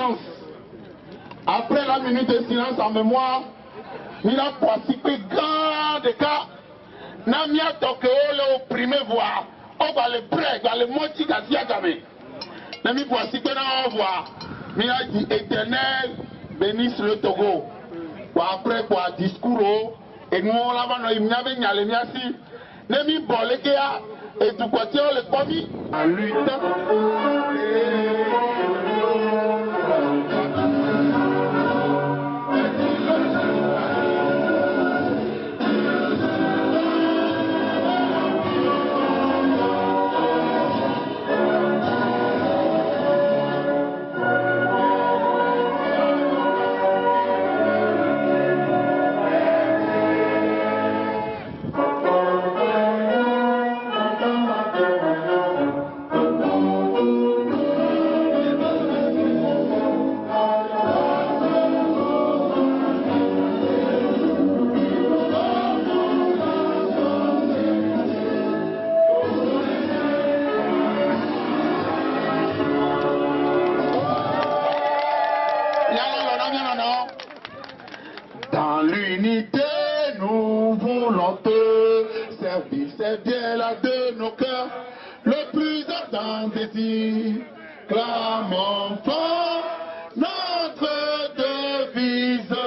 silence. Après la minute de silence en mémoire, il a participé grand de cas. Namia toke le opprimé voix. On va le prêt, on va le moitié d'Asia jamais. Nami participé dans voix. Il a dit éternel, bénisse le Togo. Après quoi, discours, et nous on l'a vu, il y avait une alléniasi. Nami Bolékea, et tout quoi, le commis en lutte. Dans l'unité, nous voulons te servir, c'est bien là de nos cœurs, le plus ardent désir. Clamons fort notre devise,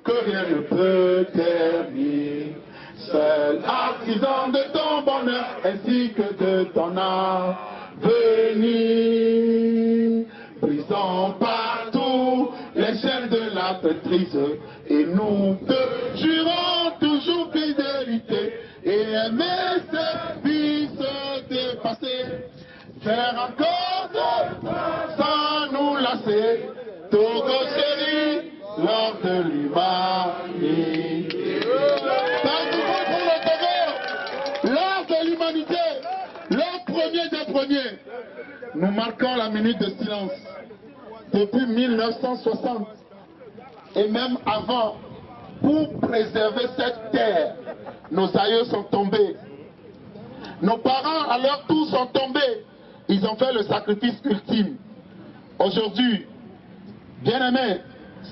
que rien ne peut ternir. Seul artisan de ton bonheur, ainsi que de ton avenir. Brisons partout les chaînes de la traîtrise, et nous te jurons toujours fidélité, et aimer ce vie se dépasser, faire encore sans nous lasser, Togo chéri, lors de l'humanité. Lors de l'humanité, le premier des premiers, nous marquons la minute de silence. Depuis 1960 et même avant, pour préserver cette terre, nos aïeux sont tombés. Nos parents à leur tour sont tombés. Ils ont fait le sacrifice ultime. Aujourd'hui, bien-aimés,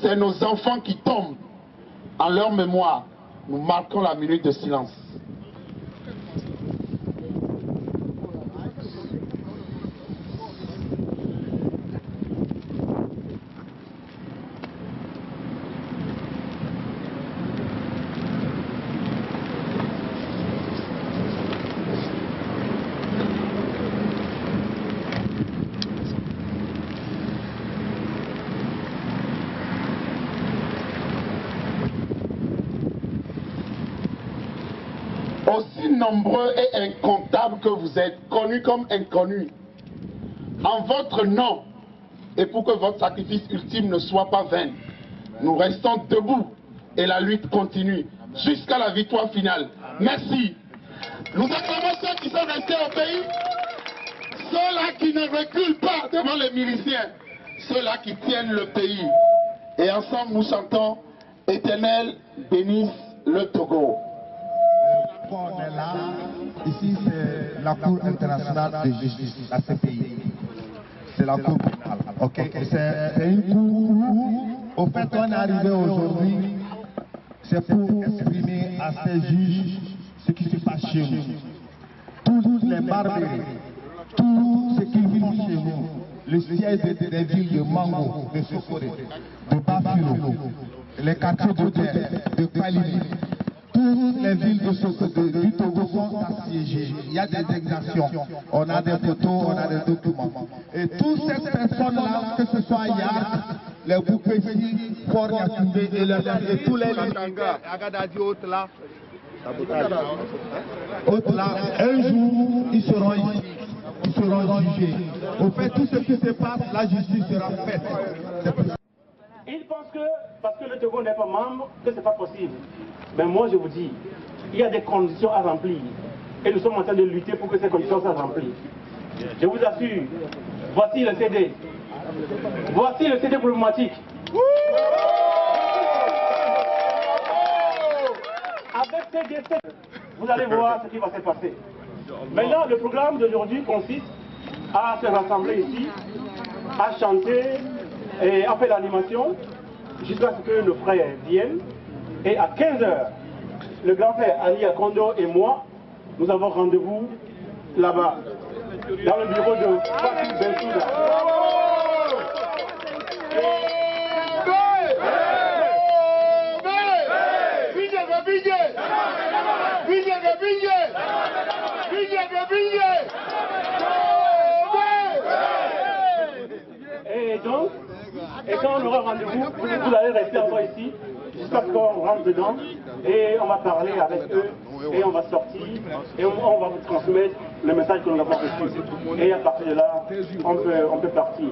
c'est nos enfants qui tombent. En leur mémoire, nous marquons la minute de silence. Aussi nombreux et incomptables que vous êtes, connus comme inconnus, en votre nom, et pour que votre sacrifice ultime ne soit pas vain, nous restons debout et la lutte continue jusqu'à la victoire finale. Merci. Nous acclamons ceux qui sont restés au pays, ceux-là qui ne reculent pas devant les miliciens, ceux-là qui tiennent le pays. Et ensemble nous chantons « Éternel, bénisse le Togo ». On est là, ici c'est la Cour internationale de justice, la CPI. C'est la Cour pénale, ok? C'est une cour, au fait on est arrivé aujourd'hui, c'est pour exprimer à ces juges ce qui se passe chez nous. Toutes les barbaries, tout ce qu'ils font chez nous, le siège des villes de Mango, de Sokoré, de Bafilo, les quartiers de terre, de Kalini, toutes les villes du Togo sont assiégées. Il y a des exactions. On a des photos, on a des documents. Et toutes ces personnes-là, que ce soit Yard, les Boupessi, Fort Yakoubé et tous les Langa, Agadadi, Haute-là, un jour, ils seront ici. Ils seront jugés. Au fait, tout ce qui se passe, la justice sera faite. Ils pensent que, parce que le Togo n'est pas membre, que ce n'est pas possible. Mais moi je vous dis, il y a des conditions à remplir. Et nous sommes en train de lutter pour que ces conditions soient remplies. Je vous assure, voici le CD. Voici le CD problématique. Avec ces décès, vous allez voir ce qui va se passer. Maintenant, le programme d'aujourd'hui consiste à se rassembler ici, à chanter et après l'animation, jusqu'à ce que nos frères viennent. Et à 15 h, le grand frère Ali Akondo et moi, nous avons rendez-vous là-bas, dans le bureau de Fatou Bensouda. Et donc, quand on aura rendez-vous, vous allez rester encore ici jusqu'à ce qu'on rentre dedans et on va parler avec eux et on va sortir et on va vous transmettre le message que nous avons reçu. Et à partir de là, on peut partir.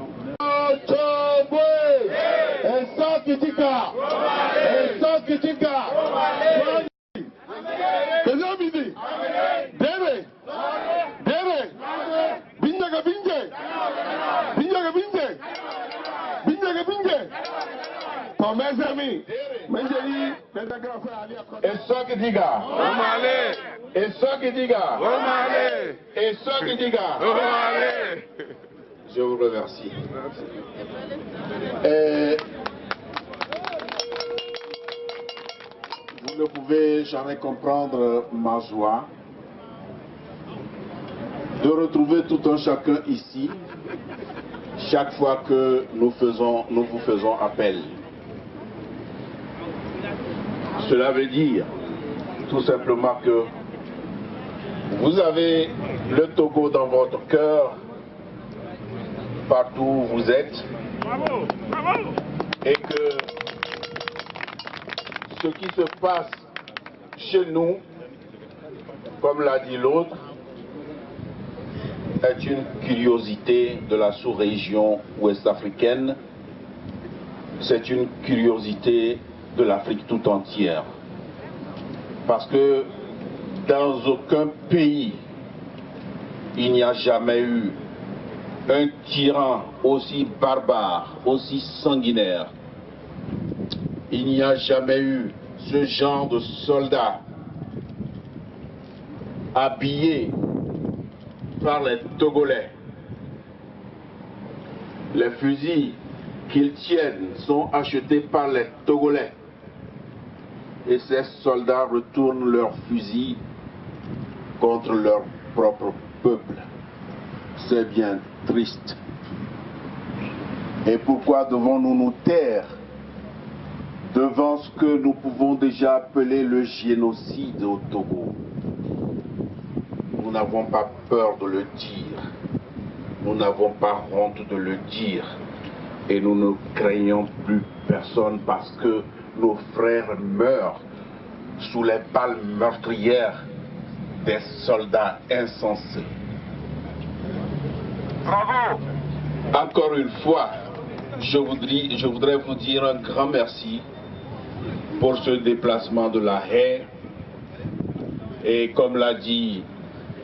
Mes amis, et ça qui dit gars, et ça qui dit gars, et ça qui dit gars, je vous remercie. Vous ne pouvez jamais comprendre ma joie de retrouver tout un chacun ici chaque fois que nous vous faisons appel. Cela veut dire tout simplement que vous avez le Togo dans votre cœur, partout où vous êtes, et que ce qui se passe chez nous, comme l'a dit l'autre, est une curiosité de la sous-région ouest-africaine, c'est une curiosité de l'Afrique tout entière. Parce que dans aucun pays, il n'y a jamais eu un tyran aussi barbare, aussi sanguinaire. Il n'y a jamais eu ce genre de soldats habillés par les Togolais. Les fusils qu'ils tiennent sont achetés par les Togolais. Et ces soldats retournent leurs fusils contre leur propre peuple. C'est bien triste. Et pourquoi devons-nous nous taire devant ce que nous pouvons déjà appeler le génocide au Togo? Nous n'avons pas peur de le dire. Nous n'avons pas honte de le dire. Et nous ne craignons plus personne parce que nos frères meurent sous les balles meurtrières des soldats insensés. Bravo! Encore une fois, je voudrais vous dire un grand merci pour ce déplacement de la haie. Et comme l'a dit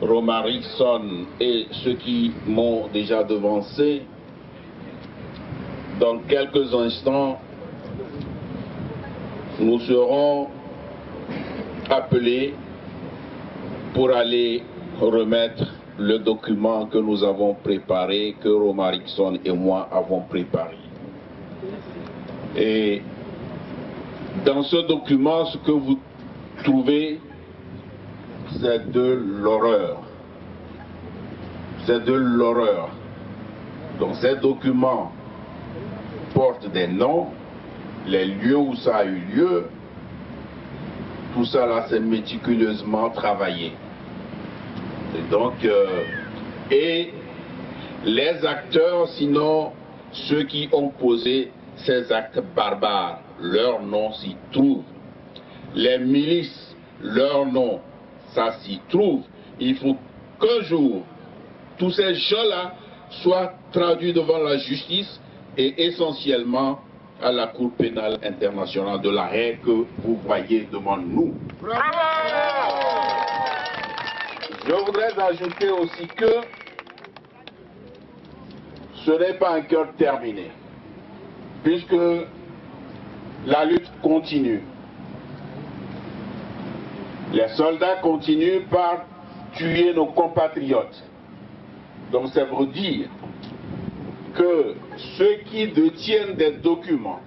Romarickson et ceux qui m'ont déjà devancé, dans quelques instants, nous serons appelés pour aller remettre le document que nous avons préparé, que Romarickson et moi avons préparé. Et dans ce document, ce que vous trouvez, c'est de l'horreur. C'est de l'horreur. Donc ces documents portent des noms, les lieux où ça a eu lieu, tout ça là c'est méticuleusement travaillé. Et donc, et les acteurs, sinon ceux qui ont posé ces actes barbares, leurs noms s'y trouvent. Les milices, leurs noms, ça s'y trouve. Il faut qu'un jour, tous ces gens-là soient traduits devant la justice et essentiellement à la Cour pénale internationale de La Haye que vous voyez devant nous. Je voudrais ajouter aussi que ce n'est pas un cœur terminé, puisque la lutte continue. Les soldats continuent par tuer nos compatriotes. Donc ça veut dire que ceux qui détiennent des documents,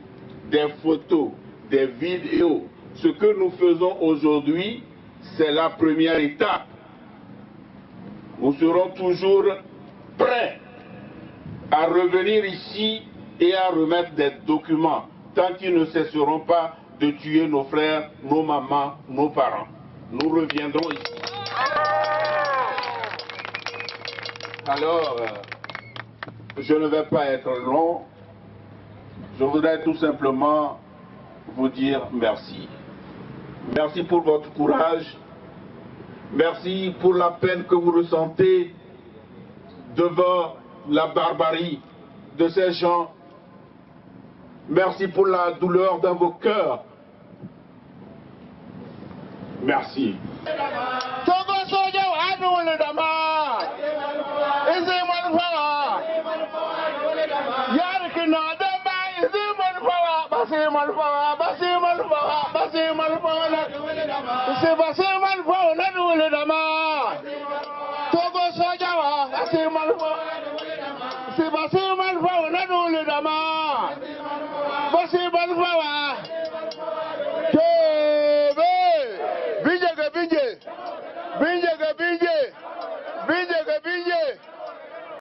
des photos, des vidéos, ce que nous faisons aujourd'hui, c'est la première étape. Nous serons toujours prêts à revenir ici et à remettre des documents tant qu'ils ne cesseront pas de tuer nos frères, nos mamans, nos parents. Nous reviendrons ici. Alors, je ne vais pas être long. Je voudrais tout simplement vous dire merci. Merci pour votre courage. Merci pour la peine que vous ressentez devant la barbarie de ces gens. Merci pour la douleur dans vos cœurs. Merci. Basi